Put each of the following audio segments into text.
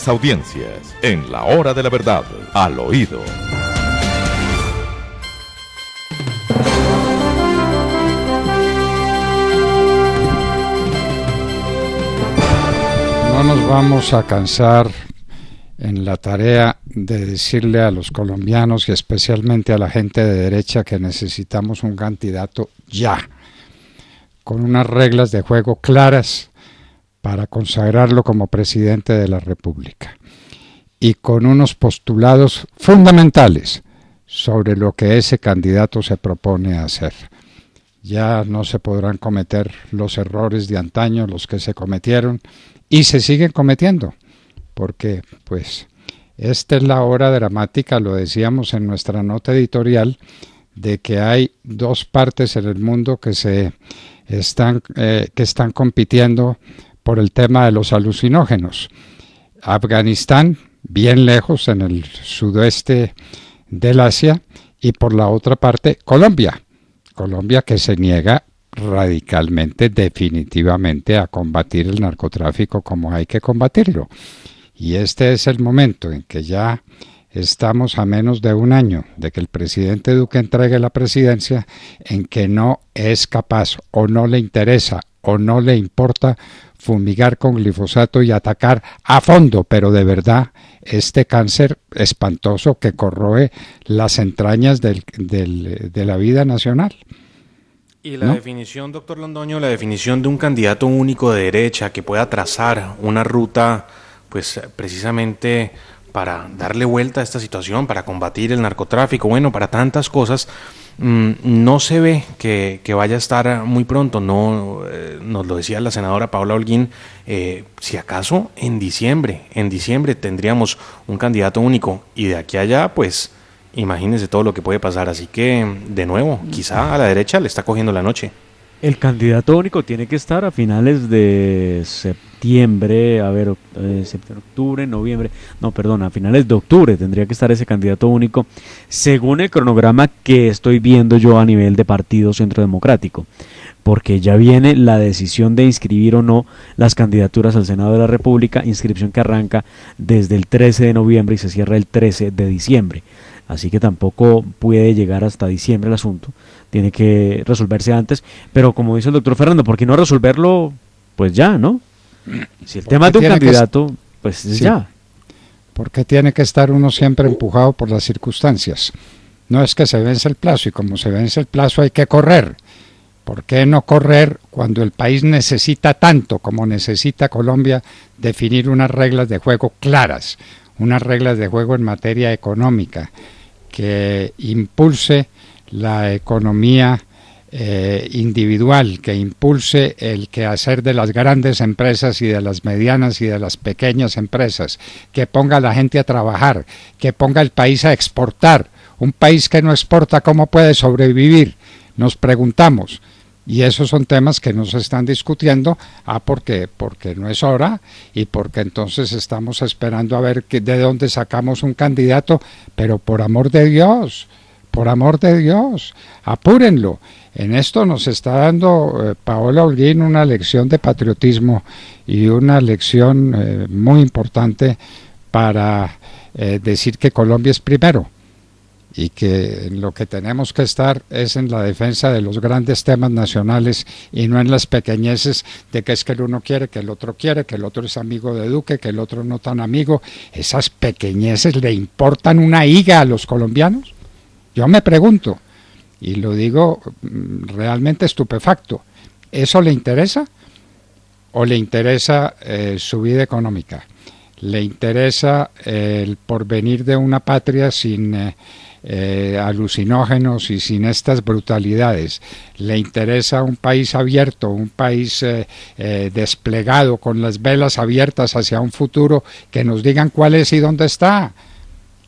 Audiencias en la hora de la verdad, al oído. No nos vamos a cansar en la tarea de decirle a los colombianos y especialmente a la gente de derecha que necesitamos un candidato ya, con unas reglas de juego claras para consagrarlo como presidente de la República y con unos postulados fundamentales sobre lo que ese candidato se propone hacer. Ya no se podrán cometer los errores de antaño, los que se cometieron y se siguen cometiendo, porque pues esta es la hora dramática, lo decíamos en nuestra nota editorial, de que hay dos partes en el mundo que están compitiendo por el tema de los alucinógenos. Afganistán, bien lejos en el sudoeste del Asia, y por la otra parte Colombia que se niega radicalmente, definitivamente, a combatir el narcotráfico como hay que combatirlo. Y este es el momento en que ya estamos a menos de un año de que el presidente Duque entregue la presidencia, en que no es capaz o no le interesa o no le importa fumigar con glifosato y atacar a fondo, pero de verdad, este cáncer espantoso que corroe las entrañas de la vida nacional. Y la definición, doctor Londoño, la definición de un candidato único de derecha que pueda trazar una ruta, pues precisamente para darle vuelta a esta situación, para combatir el narcotráfico, bueno, para tantas cosas, no se ve que vaya a estar muy pronto. No, nos lo decía la senadora Paola Holguín, si acaso en diciembre tendríamos un candidato único, y de aquí a allá, pues imagínense todo lo que puede pasar. Así que, de nuevo, quizá a la derecha le está cogiendo la noche. El candidato único tiene que estar a finales de septiembre, octubre, noviembre, a finales de octubre tendría que estar ese candidato único, según el cronograma que estoy viendo yo a nivel de Partido Centro Democrático, porque ya viene la decisión de inscribir o no las candidaturas al Senado de la República, inscripción que arranca desde el 13 de noviembre y se cierra el 13 de diciembre. Así que tampoco puede llegar hasta diciembre el asunto, tiene que resolverse antes, pero como dice el doctor Fernando, ¿por qué no resolverlo pues ya, no? Si el tema es de un candidato, pues sí, ya. Porque tiene que estar uno siempre empujado por las circunstancias. No es que se vence el plazo, y como se vence el plazo hay que correr. ¿Por qué no correr cuando el país necesita tanto como necesita Colombia definir unas reglas de juego claras, unas reglas de juego en materia económica, que impulse la economía individual, que impulse el quehacer de las grandes empresas y de las medianas y de las pequeñas empresas, que ponga a la gente a trabajar, que ponga el país a exportar? Un país que no exporta, ¿cómo puede sobrevivir? Nos preguntamos. Y esos son temas que no se están discutiendo, porque no es hora, y porque entonces estamos esperando a ver de dónde sacamos un candidato, pero por amor de Dios, apúrenlo. En esto nos está dando Paola Holguín una lección de patriotismo y una lección muy importante para decir que Colombia es primero, y que en lo que tenemos que estar es en la defensa de los grandes temas nacionales y no en las pequeñeces de que es que el uno quiere, que el otro quiere, que el otro es amigo de Duque, que el otro no tan amigo. ¿Esas pequeñeces le importan una higa a los colombianos? Yo me pregunto, y lo digo realmente estupefacto, ¿eso le interesa? ¿O le interesa su vida económica? ¿Le interesa el porvenir de una patria sin alucinógenos y sin estas brutalidades? ¿Le interesa un país abierto, un país desplegado, con las velas abiertas hacia un futuro que nos digan cuál es y dónde está?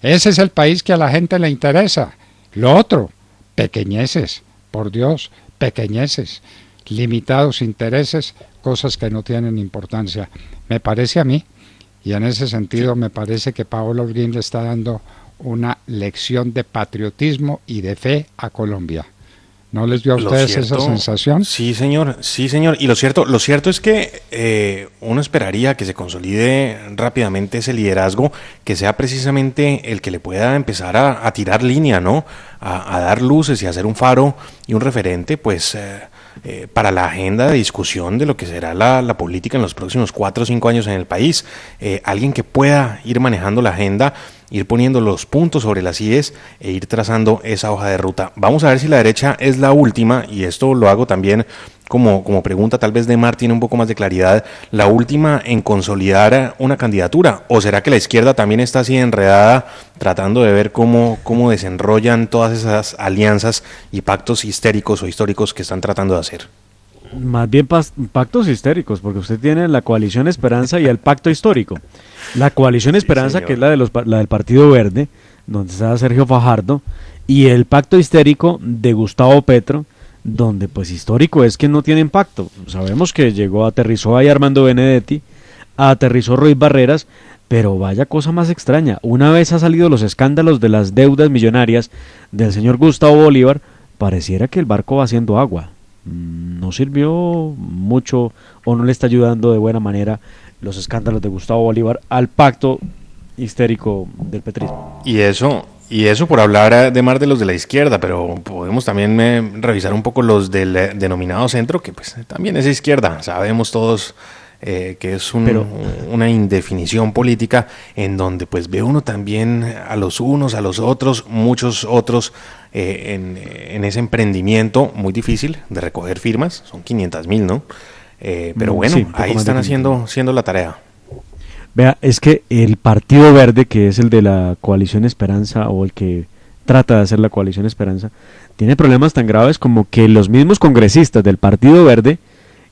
Ese es el país que a la gente le interesa. Lo otro, pequeñeces, por Dios, pequeñeces, limitados intereses, cosas que no tienen importancia, me parece a mí. Y en ese sentido me parece que Paola Holguín le está dando una lección de patriotismo y de fe a Colombia. ¿No les dio a ustedes esa sensación? Sí, señor, sí, señor. Y lo cierto es que uno esperaría que se consolide rápidamente ese liderazgo, que sea precisamente el que le pueda empezar a tirar línea, ¿no? A dar luces y a ser un faro y un referente, pues, para la agenda de discusión de lo que será la política en los próximos 4 o 5 años en el país. Alguien que pueda ir manejando la agenda, ir poniendo los puntos sobre las IES e ir trazando esa hoja de ruta. Vamos a ver si la derecha es la última, y esto lo hago también como pregunta, tal vez Neymar tiene un poco más de claridad, la última en consolidar una candidatura, o será que la izquierda también está así enredada tratando de ver cómo desenrollan todas esas alianzas y pactos histéricos o históricos que están tratando de hacer. Más bien pactos histéricos, porque usted tiene la coalición Esperanza y el pacto histórico. La coalición Esperanza, sí, que es la del Partido Verde, donde está Sergio Fajardo, y el pacto histérico de Gustavo Petro, donde pues histórico es que no tienen pacto. Sabemos que aterrizó ahí Armando Benedetti, aterrizó Ruiz Barreras, pero vaya cosa más extraña. Una vez ha salido los escándalos de las deudas millonarias del señor Gustavo Bolívar, pareciera que el barco va haciendo agua. No sirvió mucho o no le está ayudando de buena manera los escándalos de Gustavo Bolívar al pacto histérico del petrismo. Y eso por hablar de más de los de la izquierda, pero podemos también revisar un poco los del denominado centro, que pues también es izquierda. Sabemos todos que es una indefinición política en donde pues ve uno también a los unos, a los otros, muchos otros en ese emprendimiento muy difícil de recoger firmas, son 500,000, ¿no? Pero bueno, sí, ahí están haciendo la tarea. Vea, es que el Partido Verde, que es el de la coalición Esperanza, o el que trata de hacer la coalición Esperanza, tiene problemas tan graves como que los mismos congresistas del Partido Verde,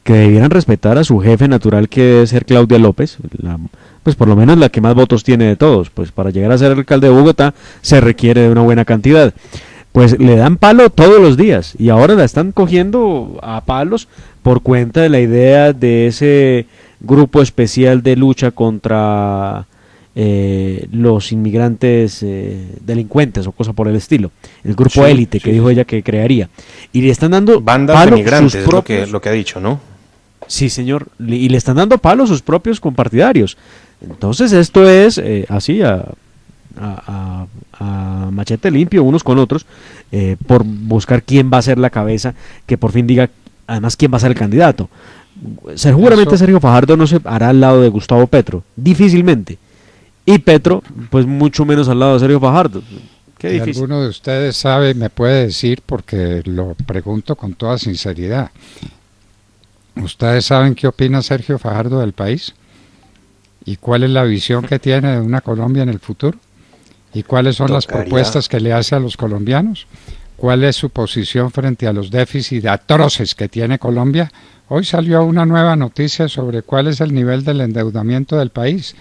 que debieran respetar a su jefe natural, que debe ser Claudia López, pues por lo menos la que más votos tiene de todos, pues para llegar a ser alcalde de Bogotá se requiere de una buena cantidad, pues le dan palo todos los días, y ahora la están cogiendo a palos por cuenta de la idea de ese grupo especial de lucha contra los inmigrantes delincuentes o cosa por el estilo, el grupo élite que dijo ella que crearía, y le están dando bandas de migrantes, es lo que ha dicho, ¿no? Sí, señor, y le están dando palo a sus propios compartidarios. Entonces esto es así a machete limpio unos con otros, por buscar quién va a ser la cabeza, que por fin diga además quién va a ser el candidato. Seguramente Sergio Fajardo no se hará al lado de Gustavo Petro, difícilmente, y Petro pues mucho menos al lado de Sergio Fajardo. Qué difícil. ¿Alguno de ustedes sabe, me puede decir, porque lo pregunto con toda sinceridad, ustedes saben qué opina Sergio Fajardo del país? ¿Y cuál es la visión que tiene de una Colombia en el futuro? ¿Y cuáles son las propuestas que le hace a los colombianos? ¿Cuál es su posición frente a los déficits atroces que tiene Colombia? Hoy salió una nueva noticia sobre cuál es el nivel del endeudamiento del país.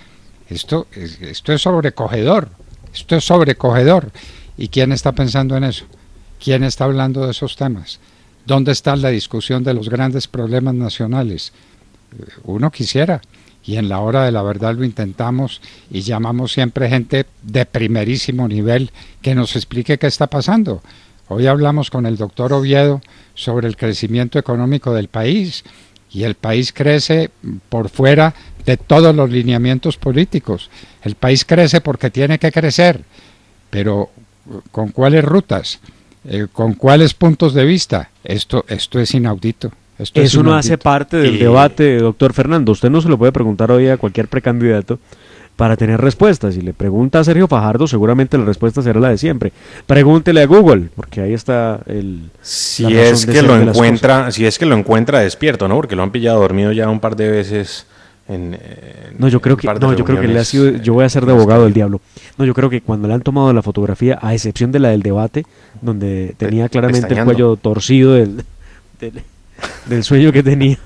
Esto es sobrecogedor, esto es sobrecogedor. ¿Y quién está pensando en eso? ¿Quién está hablando de esos temas? ¿Dónde está la discusión de los grandes problemas nacionales? Uno quisiera, y en la hora de la verdad lo intentamos, y llamamos siempre gente de primerísimo nivel que nos explique qué está pasando. Hoy hablamos con el doctor Oviedo sobre el crecimiento económico del país, y el país crece por fuera de todos los lineamientos políticos. El país crece porque tiene que crecer, pero ¿con cuáles rutas? ¿Con cuáles puntos de vista? Esto es inaudito. Eso no hace parte del debate, doctor Fernando. Usted no se lo puede preguntar hoy a cualquier precandidato para tener respuestas. Si le pregunta a Sergio Fajardo, seguramente la respuesta será la de siempre. Pregúntele a Google, porque ahí está si es que lo encuentra despierto, ¿no? Porque lo han pillado dormido ya un par de veces. Yo creo que le ha sido. Yo voy a ser de abogado del diablo. No, yo creo que cuando le han tomado la fotografía, a excepción de la del debate, donde tenía claramente el cuello torcido del sueño que tenía,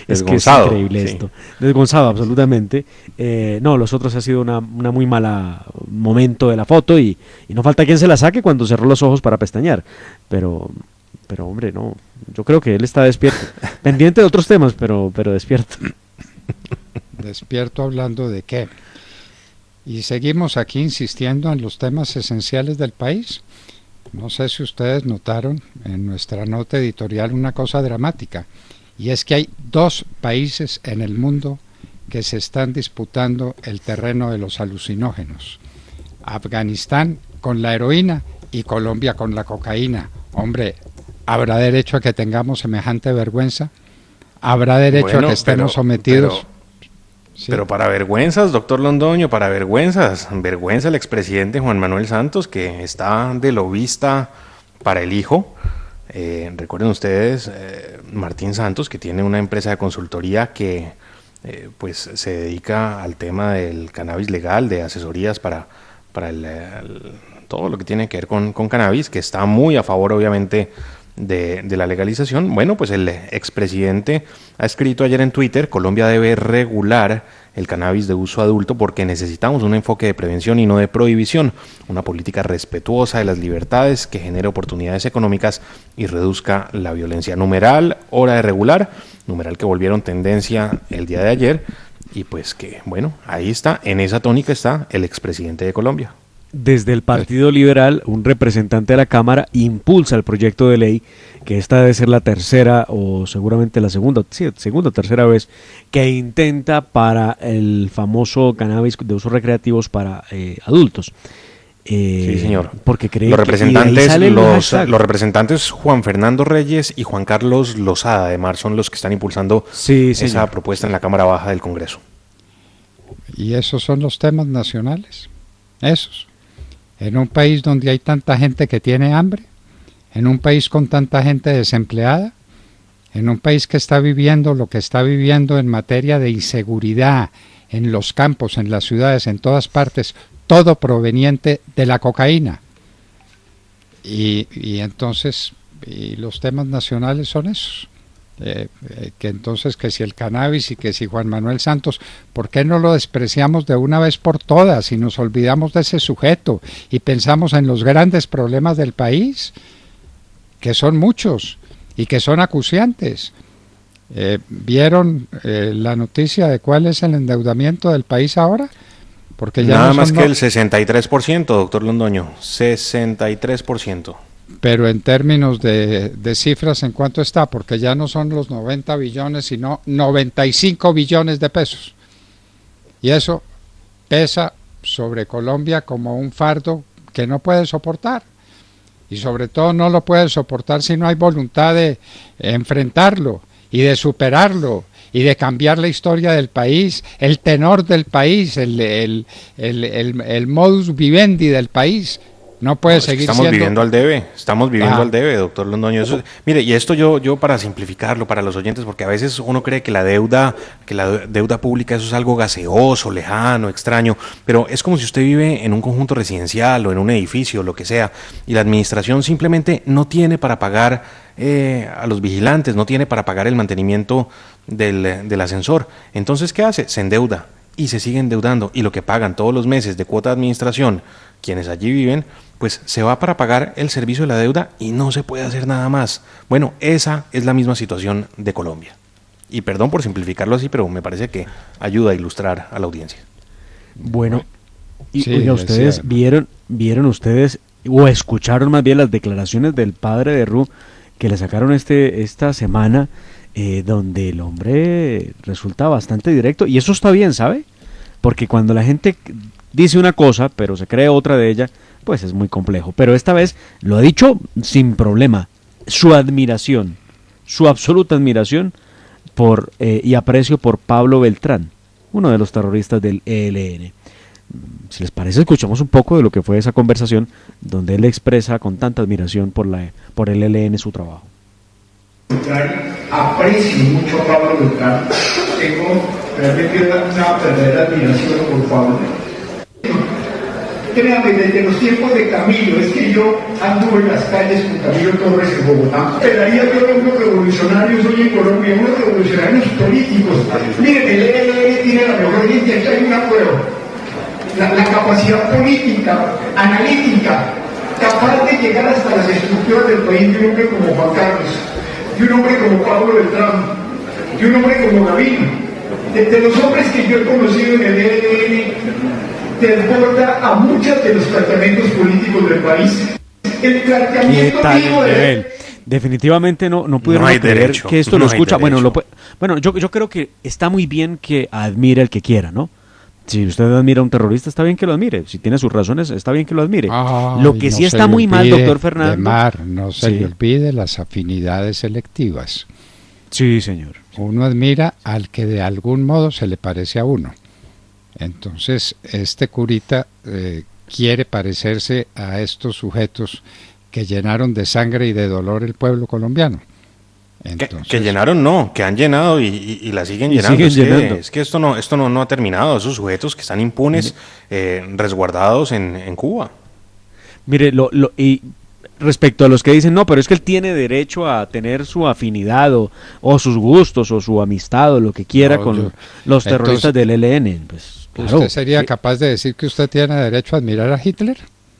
es que es increíble esto, desgonzado absolutamente. Los otros ha sido una muy mala momento de la foto, y no falta quien se la saque cuando cerró los ojos para pestañear, pero hombre, no, yo creo que él está despierto, pendiente de otros temas, pero despierto. ¿Despierto hablando de qué? Y seguimos aquí insistiendo en los temas esenciales del país. no sé si ustedes notaron en nuestra nota editorial una cosa dramática, y es que hay 2 países en el mundo que se están disputando el terreno de los alucinógenos. Afganistán con la heroína y Colombia con la cocaína. Hombre, ¿habrá derecho a que tengamos semejante vergüenza? ¿Habrá derecho a que estemos sometidos? Sí. Pero para vergüenzas, doctor Londoño, para vergüenzas. Vergüenza el expresidente Juan Manuel Santos, que está de lobista para el hijo. Recuerden ustedes, Martín Santos, que tiene una empresa de consultoría que pues se dedica al tema del cannabis legal, de asesorías para todo lo que tiene que ver con cannabis, que está muy a favor, obviamente, de la legalización. Bueno, pues el expresidente ha escrito ayer en Twitter: Colombia debe regular el cannabis de uso adulto porque necesitamos un enfoque de prevención y no de prohibición, una política respetuosa de las libertades que genere oportunidades económicas y reduzca la violencia. Numeral, hora de regular, numeral que volvieron tendencia el día de ayer, y pues que, bueno, ahí está, en esa tónica está el expresidente de Colombia. Desde el Partido Liberal, un representante de la Cámara impulsa el proyecto de ley, que esta debe ser la tercera o seguramente la segunda o tercera vez que intenta para el famoso cannabis de usos recreativos para adultos. Sí, señor. Porque creen los representantes Juan Fernando Reyes y Juan Carlos Lozada de Mar son los que están impulsando esa propuesta en la Cámara Baja del Congreso. Y esos son los temas nacionales, esos. En un país donde hay tanta gente que tiene hambre, en un país con tanta gente desempleada, en un país que está viviendo lo que está viviendo en materia de inseguridad, en los campos, en las ciudades, en todas partes, todo proveniente de la cocaína. Y entonces, y los temas nacionales son esos. Que entonces, que si el cannabis y que si Juan Manuel Santos, ¿por qué no lo despreciamos de una vez por todas y nos olvidamos de ese sujeto y pensamos en los grandes problemas del país, que son muchos y que son acuciantes? ¿Vieron la noticia de cuál es el endeudamiento del país ahora? Porque ya nada más que el 63%, doctor Londoño, 63%. Pero en términos de cifras, ¿en cuánto está? Porque ya no son los 90 billones, sino 95 billones de pesos. Y eso pesa sobre Colombia como un fardo que no puede soportar. Y sobre todo no lo puede soportar si no hay voluntad de enfrentarlo y de superarlo y de cambiar la historia del país, el tenor del país, el modus vivendi del país. No puede seguir estamos siendo... viviendo al debe, doctor Londoño. Eso, mire, y esto yo para simplificarlo para los oyentes, porque a veces uno cree que la deuda pública eso es algo gaseoso, lejano, extraño, pero es como si usted vive en un conjunto residencial o en un edificio, lo que sea, y la administración simplemente no tiene para pagar a los vigilantes, no tiene para pagar el mantenimiento del ascensor. Entonces, ¿qué hace? Se endeuda y se sigue endeudando, y lo que pagan todos los meses de cuota de administración quienes allí viven, pues se va para pagar el servicio de la deuda y no se puede hacer nada más. Bueno, esa es la misma situación de Colombia. Y perdón por simplificarlo así, pero me parece que ayuda a ilustrar a la audiencia. Bueno, y sí, oiga, ustedes vieron ustedes, o escucharon más bien las declaraciones del padre de Ru que le sacaron esta semana, donde el hombre resulta bastante directo, y eso está bien, ¿sabe? Porque cuando la gente dice una cosa, pero se cree otra de ella, pues es muy complejo. Pero esta vez lo ha dicho sin problema. Su admiración, su absoluta admiración y aprecio por Pablo Beltrán, uno de los terroristas del ELN. Si les parece, escuchamos un poco de lo que fue esa conversación, donde él expresa con tanta admiración por el ELN su trabajo. Aprecio mucho a Pablo Beltrán, tengo realmente una verdadera admiración por Pablo. Créame, desde los tiempos de Camilo, es que yo anduve en las calles con Camilo Torres en Bogotá. Esperaría yo a unos revolucionarios hoy en Colombia, unos revolucionarios políticos. Miren, el ELN tiene la mejor línea, aquí hay una prueba. La capacidad política, analítica, capaz de llegar hasta las estructuras del país de un hombre como Juan Carlos, de un hombre como Pablo Beltrán, de un hombre como Gavino, de los hombres que yo he conocido en el ELN, desborda a muchos de los planteamientos políticos del país. el ¿Qué planteamiento tal mío el de... nivel? Definitivamente no pudieron No hay creer derecho, que esto no lo hay escucha. Bueno, derecho. bueno, yo creo que está muy bien que admire el que quiera, ¿no? Si usted admira a un terrorista, está bien que lo admire. Si tiene sus razones, está bien que lo admire. Lo que No sí se está le muy mal, olvide, doctor Fernando. Lemar, no se Sí. le olvide las afinidades selectivas. Sí, señor. Uno admira al que de algún modo se le parece a uno. Entonces, este curita quiere parecerse a estos sujetos que llenaron de sangre y de dolor el pueblo colombiano. Que llenaron, no, que han llenado y la siguen Y llenando. siguen Es que- llenando. Es que esto no ha terminado. Esos sujetos que están impunes, resguardados en Cuba. Mire, y respecto a los que dicen, no, pero es que él tiene derecho a tener su afinidad o sus gustos o su amistad o lo que quiera No, con yo- los terroristas entonces, del ELN. Pues, claro. ¿Usted sería capaz de decir que usted tiene derecho a admirar a Hitler?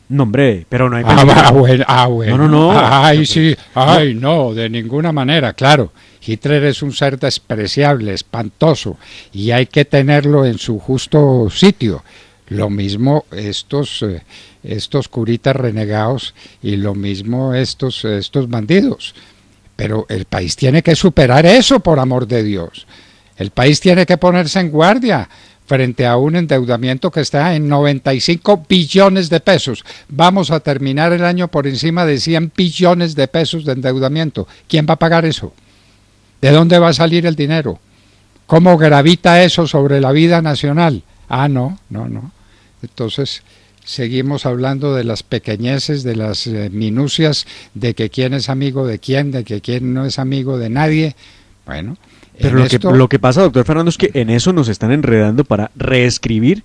No, hombre, pero no hay Bueno. No, no. Ay, sí. Ay, no, de ninguna manera, claro. Hitler es un ser despreciable, espantoso, y hay que tenerlo en su justo sitio. Lo mismo estos curitas renegados y lo mismo estos bandidos. Pero el país tiene que superar eso, por amor de Dios. El país tiene que ponerse en guardia frente a un endeudamiento que está en 95 billones de pesos. Vamos a terminar el año por encima de 100 billones de pesos de endeudamiento. ¿Quién va a pagar eso? ¿De dónde va a salir el dinero? ¿Cómo gravita eso sobre la vida nacional? No. Entonces, seguimos hablando de las pequeñeces, de las minucias, de que quién es amigo de quién, de que quién no es amigo de nadie. Bueno, Pero lo que pasa, doctor Fernando, es que en eso nos están enredando para reescribir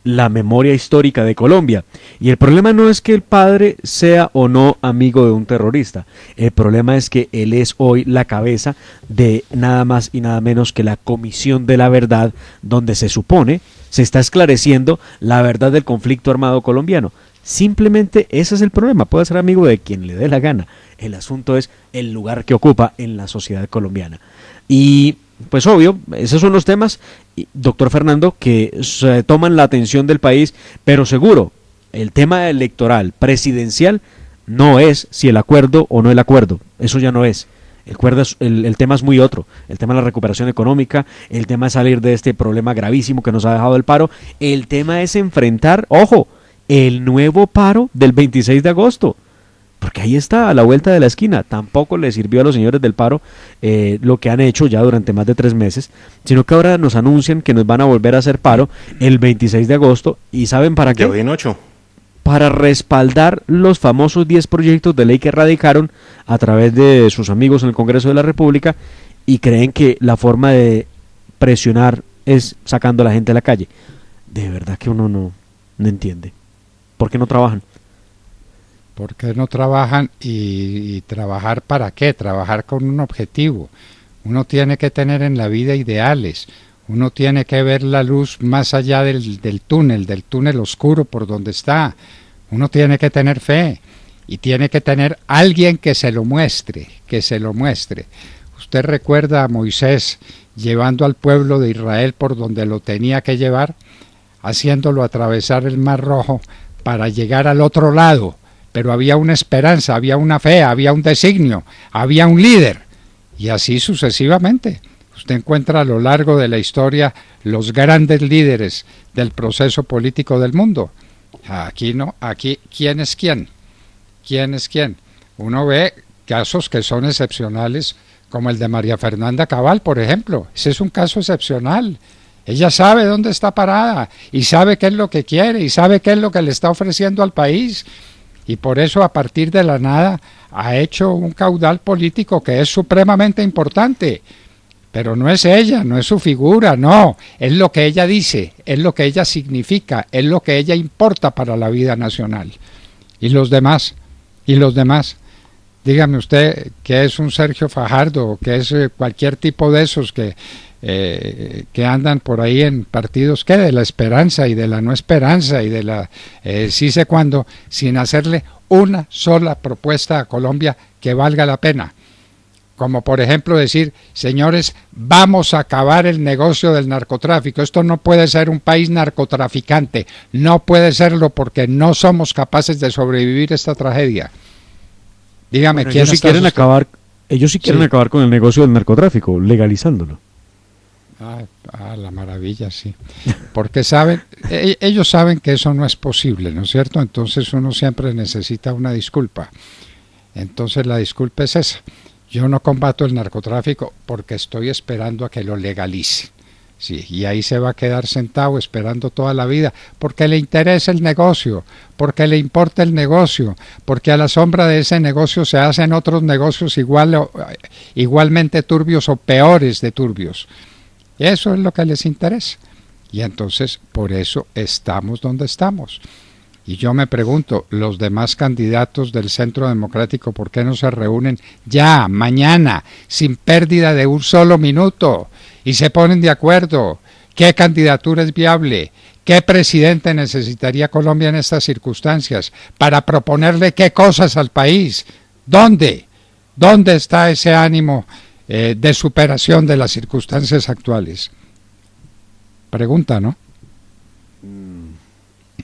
la memoria histórica de Colombia. Y el problema no es que el padre sea o no amigo de un terrorista. El problema es que él es hoy la cabeza de nada más y nada menos que la Comisión de la Verdad, donde se supone se está esclareciendo la verdad del conflicto armado colombiano. Simplemente ese es el problema. Puede ser amigo de quien le dé la gana. El asunto es el lugar que ocupa en la sociedad colombiana. Y pues obvio, esos son los temas, doctor Fernando, que se toman la atención del país, pero seguro, el tema electoral presidencial no es si el acuerdo o no el acuerdo. Eso ya no es. El tema es muy otro. El tema de la recuperación económica, el tema de salir de este problema gravísimo que nos ha dejado el paro. El tema es enfrentar, ojo, el nuevo paro del 26 de agosto. Porque ahí está, a la vuelta de la esquina. Tampoco le sirvió a los señores del paro lo que han hecho ya durante más de 3 meses, sino que ahora nos anuncian que nos van a volver a hacer paro el 26 de agosto. ¿Y saben para qué? De hoy en 8. Para respaldar los famosos 10 proyectos de ley que radicaron a través de sus amigos en el Congreso de la República, y creen que la forma de presionar es sacando a la gente a la calle. De verdad que uno no entiende. ¿Por qué no trabajan? ¿Por qué no trabajan? ¿Y trabajar para qué? Trabajar con un objetivo. Uno tiene que tener en la vida ideales. Uno tiene que ver la luz más allá del túnel oscuro por donde está. Uno tiene que tener fe y tiene que tener alguien que se lo muestre, Usted recuerda a Moisés llevando al pueblo de Israel por donde lo tenía que llevar, haciéndolo atravesar el Mar Rojo para llegar al otro lado. Pero había una esperanza, había una fe, había un designio, había un líder, y así sucesivamente. Usted encuentra a lo largo de la historia los grandes líderes del proceso político del mundo. Aquí no, aquí ¿quién es quién? ¿Quién es quién? Uno ve casos que son excepcionales, como el de María Fernanda Cabal, por ejemplo. Ese es un caso excepcional. Ella sabe dónde está parada y sabe qué es lo que quiere y sabe qué es lo que le está ofreciendo al país. Y por eso, a partir de la nada, ha hecho un caudal político que es supremamente importante. Pero no es ella, no es su figura, no. Es lo que ella dice, es lo que ella significa, es lo que ella importa para la vida nacional. ¿Y los demás? Dígame usted qué es un Sergio Fajardo, o qué es cualquier tipo de esos que andan por ahí en partidos que de la esperanza y de la no esperanza y de la sí sé cuándo, sin hacerle una sola propuesta a Colombia que valga la pena. Como por ejemplo decir, señores, vamos a acabar el negocio del narcotráfico. Esto no puede ser un país narcotraficante, no puede serlo porque no somos capaces de sobrevivir esta tragedia. Dígame, Bueno, ¿quién ellos sí está quieren sosteniendo? ellos sí quieren Sí. acabar con el negocio del narcotráfico, legalizándolo. La maravilla, sí. Porque saben, ellos saben que eso no es posible, ¿no es cierto? Entonces uno siempre necesita una disculpa. Entonces la disculpa es esa. Yo no combato el narcotráfico porque estoy esperando a que lo legalice. Sí, y ahí se va a quedar sentado esperando toda la vida, porque le interesa el negocio, porque le importa el negocio, porque a la sombra de ese negocio se hacen otros negocios igualmente turbios o peores de turbios. Eso es lo que les interesa. Y entonces por eso estamos donde estamos. Y yo me pregunto, los demás candidatos del Centro Democrático, ¿por qué no se reúnen ya, mañana, sin pérdida de un solo minuto? Y se ponen de acuerdo. ¿Qué candidatura es viable? ¿Qué presidente necesitaría Colombia en estas circunstancias para proponerle qué cosas al país? ¿Dónde? ¿Dónde está ese ánimo de superación de las circunstancias actuales? Pregunta, ¿no?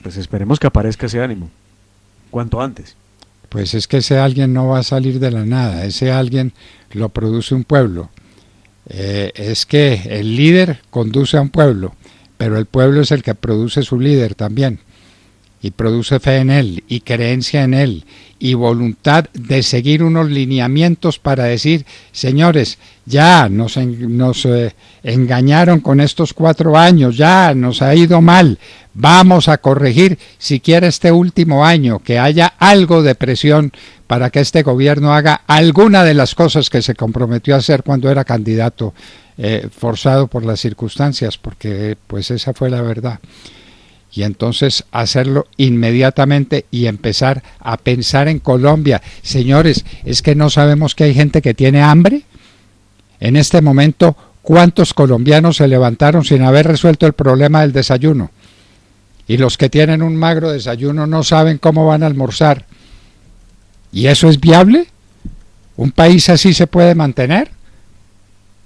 Pues esperemos que aparezca ese ánimo, cuanto antes. Pues es que ese alguien no va a salir de la nada, ese alguien lo produce un pueblo. Es que el líder conduce a un pueblo, pero el pueblo es el que produce su líder también, y produce fe en él, y creencia en él, y voluntad de seguir unos lineamientos para decir, señores, ya nos engañaron con estos 4 años, ya nos ha ido mal, vamos a corregir siquiera este último año, que haya algo de presión para que este gobierno haga alguna de las cosas que se comprometió a hacer cuando era candidato, forzado por las circunstancias, porque pues esa fue la verdad. Y entonces hacerlo inmediatamente y empezar a pensar en Colombia. Señores, es que no sabemos que hay gente que tiene hambre. En este momento, ¿cuántos colombianos se levantaron sin haber resuelto el problema del desayuno? Y los que tienen un magro desayuno no saben cómo van a almorzar. ¿Y eso es viable? ¿Un país así se puede mantener?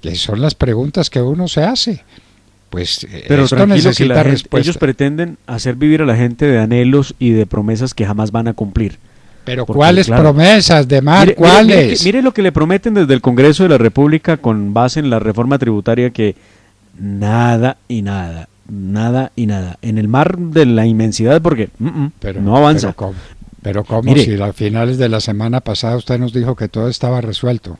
Que son las preguntas que uno se hace. Pues pero esto tranquilo, que necesita respuesta. ellos pretenden hacer vivir a la gente de anhelos y de promesas que jamás van a cumplir. Pero Porque, ¿cuáles claro, promesas, Demar? ¿Cuáles? Mire lo que le prometen desde el Congreso de la República con base en la reforma tributaria, que nada y nada, nada y nada. En el mar de la inmensidad, porque no avanza. Pero ¿cómo? Mire, Si a finales de la semana pasada usted nos dijo que todo estaba resuelto.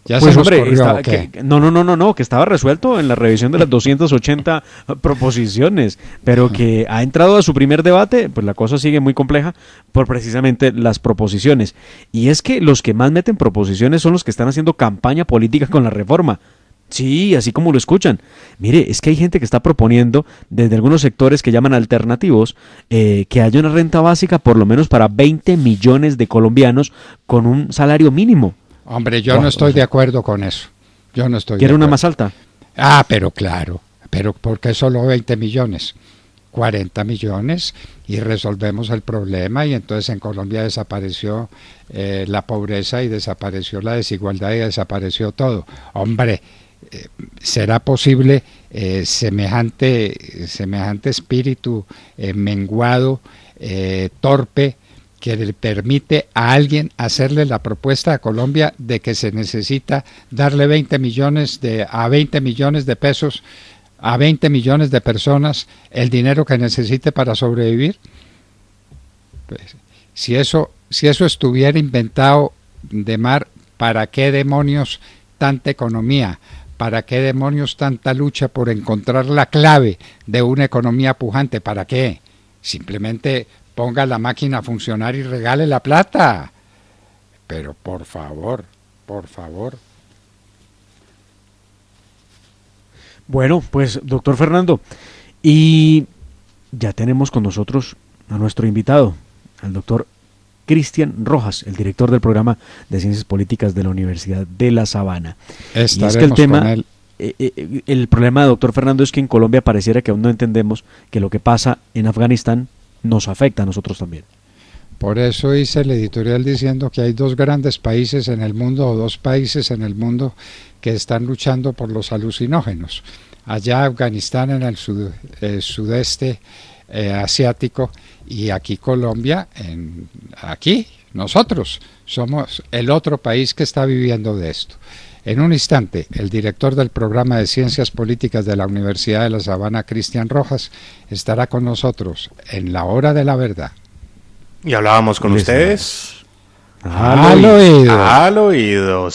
¿Ya pues se nos hombre, corrió, o qué? no, que estaba resuelto en la revisión de las 280 proposiciones, pero que ha entrado a su primer debate, pues la cosa sigue muy compleja por precisamente las proposiciones. Y es que los que más meten proposiciones son los que están haciendo campaña política con la reforma. Sí, así como lo escuchan. Mire, es que hay gente que está proponiendo, desde algunos sectores que llaman alternativos, que haya una renta básica por lo menos para 20 millones de colombianos con un salario mínimo. Hombre, yo no estoy de acuerdo con eso. Yo no estoy. ¿Quiere una más alta? Pero claro. Pero ¿por qué solo 20 millones? 40 millones y resolvemos el problema, y entonces en Colombia desapareció la pobreza y desapareció la desigualdad y desapareció todo. Hombre, ¿será posible semejante espíritu menguado, torpe, que le permite a alguien hacerle la propuesta a Colombia de que se necesita darle 20 millones de pesos a 20 millones de personas, el dinero que necesite para sobrevivir? Pues, si eso estuviera inventado, Demar, ¿para qué demonios tanta economía? ¿Para qué demonios tanta lucha por encontrar la clave de una economía pujante? ¿Para qué? Simplemente ponga la máquina a funcionar y regale la plata. Pero por favor. Bueno, pues doctor Fernando, y ya tenemos con nosotros a nuestro invitado, al doctor Cristian Rojas, el director del programa de Ciencias Políticas de la Universidad de La Sabana. Estaremos y es que el tema, con él. El problema, doctor Fernando, es que en Colombia pareciera que aún no entendemos que lo que pasa en Afganistán nos afecta a nosotros también. Por eso hice el editorial diciendo que hay 2 grandes países en el mundo, o 2 países en el mundo, que están luchando por los alucinógenos. Allá Afganistán, en el sudeste asiático, y aquí Colombia, aquí nosotros Somos el otro país que está viviendo de esto. En un instante, el director del programa de Ciencias Políticas de la Universidad de La Sabana, Cristian Rojas, estará con nosotros en la hora de la verdad. Y hablábamos con Listo. ustedes Al oído. al oído.